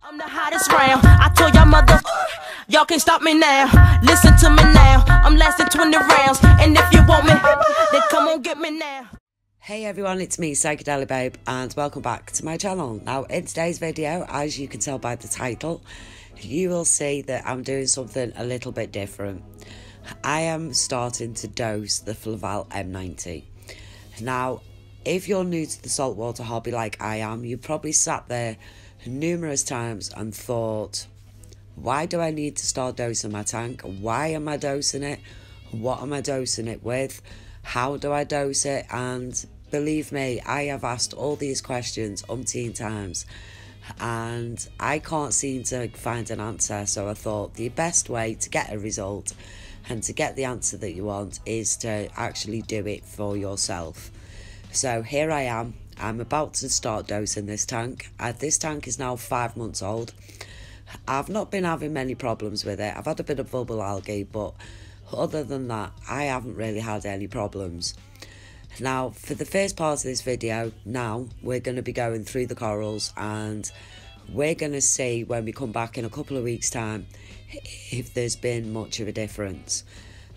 I'm the hottest round. I told y'all y'all can't stop me now. Listen to me now. I'm lasting 20 rounds. And if you want me, then come on get me now. Hey everyone, it's me, Psychedelic Babe, and welcome back to my channel. Now, in today's video, as you can tell by the title, you will see that I'm doing something a little bit different. I am starting to dose the Flaval M90. Now, if you're new to the saltwater hobby like I am, you probably sat there numerous times and thought, why do I need to start dosing my tank? Why am I dosing it? What am I dosing it with? How do I dose it? And believe me, I have asked all these questions umpteen times and I can't seem to find an answer. So I thought the best way to get a result and to get the answer that you want is to actually do it for yourself. So here I am. I'm about to start dosing this tank. This tank is now 5 months old. I've not been having many problems with it. I've had a bit of bubble algae, but other than that, I haven't really had any problems. Now, for the first part of this video, we're going to be going through the corals and we're going to see when we come back in a couple of weeks' time if there's been much of a difference.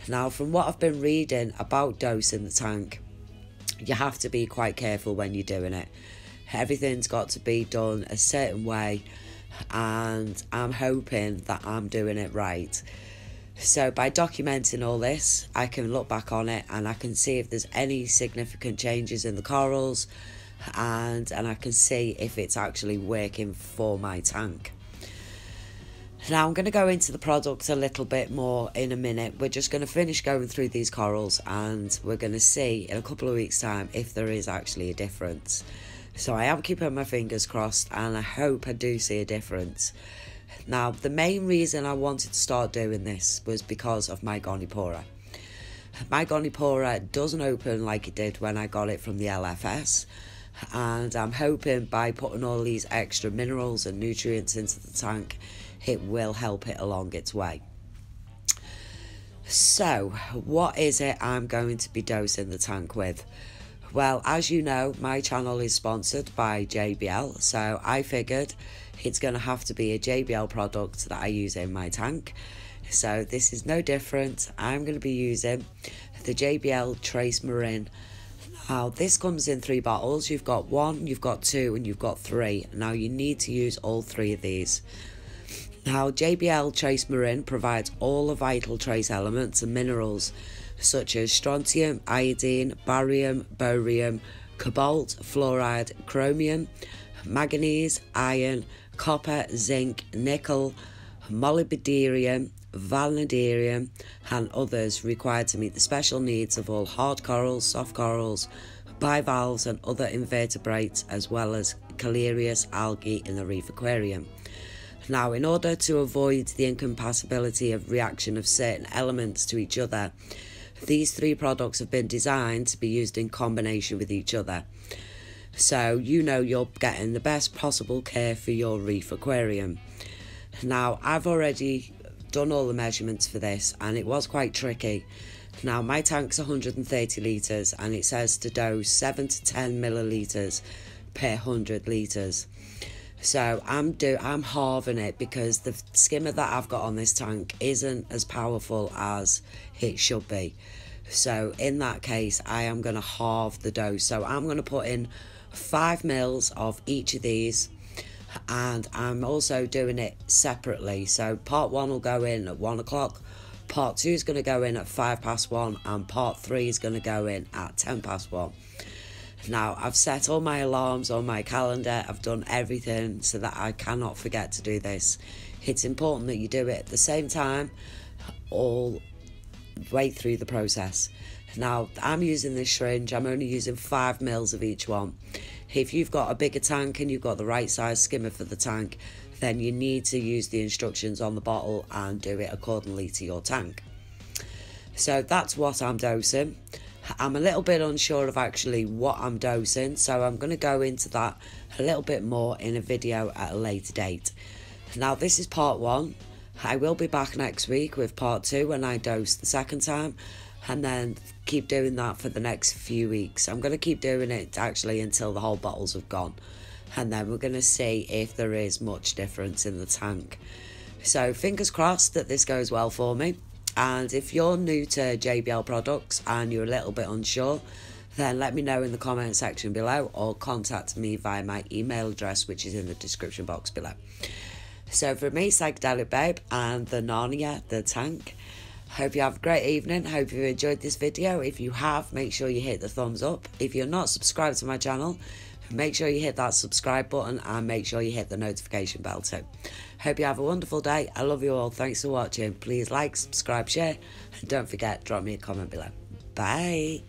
Now, from what I've been reading about dosing the tank, you have to be quite careful when you're doing it. Everything's got to be done a certain way, and I'm hoping that I'm doing it right. So by documenting all this, I can look back on it and I can see if there's any significant changes in the corals, and I can see if it's actually working for my tank. Now I'm going to go into the product a little bit more in a minute. We're just going to finish going through these corals and we're going to see in a couple of weeks' time if there is actually a difference. So I am keeping my fingers crossed and I hope I do see a difference. Now, the main reason I wanted to start doing this was because of my Gonipora. My Gonipora doesn't open like it did when I got it from the LFS. And I'm hoping by putting all these extra minerals and nutrients into the tank, it will help it along its way. So, what is it I'm going to be dosing the tank with? Well, as you know, my channel is sponsored by JBL, so I figured it's going to have to be a JBL product that I use in my tank. So this is no different. I'm going to be using the JBL Trace Marin. Now, this comes in 3 bottles. You've got 1, you've got 2, and you've got 3. Now, you need to use all 3 of these. Now, JBL Trace Marin provides all the vital trace elements and minerals such as strontium, iodine, barium, borium, cobalt, fluoride, chromium, manganese, iron, copper, zinc, nickel, molybdenum, vanadium, and others required to meet the special needs of all hard corals, soft corals, bivalves, and other invertebrates, as well as calcareous algae in the reef aquarium. Now, in order to avoid the incompatibility of reaction of certain elements to each other, these 3 products have been designed to be used in combination with each other. So you know you're getting the best possible care for your reef aquarium. Now, I've already done all the measurements for this and it was quite tricky. Now, my tank's 130 litres and it says to dose 7 to 10 millilitres per 100 litres. So I'm halving it because the skimmer that I've got on this tank isn't as powerful as it should be. So in that case, I am going to halve the dose. So I'm going to put in 5 mils of each of these, and I'm also doing it separately. So part 1 will go in at 1 o'clock, part 2 is going to go in at 1:05, and part 3 is going to go in at 1:10. Now, I've set all my alarms on my calendar. I've done everything so that I cannot forget to do this. It's important that you do it at the same time all the way through the process. Now, I'm using this syringe. I'm only using 5 mils of each one. If you've got a bigger tank and you've got the right size skimmer for the tank, then you need to use the instructions on the bottle and do it accordingly to your tank. So that's what I'm dosing. I'm a little bit unsure of actually what I'm dosing, so I'm going to go into that a little bit more in a video at a later date. Now, this is part 1. I will be back next week with part 2 when I dose the second time, and then keep doing that for the next few weeks. I'm going to keep doing it actually until the whole bottles have gone. and then we're going to see if there is much difference in the tank. So fingers crossed that this goes well for me. And if you're new to JBL products and you're a little bit unsure, then let me know in the comment section below, or contact me via my email address, which is in the description box below. So for me, Psychedelic Babe, and the Narnia, the tank, hope you have a great evening. Hope you enjoyed this video. If you have, make sure you hit the thumbs up. If you're not subscribed to my channel, make sure you hit that subscribe button, and make sure you hit the notification bell too. Hope you have a wonderful day. I love you all. Thanks for watching. Please like, subscribe, share, and don't forget, drop me a comment below. Bye.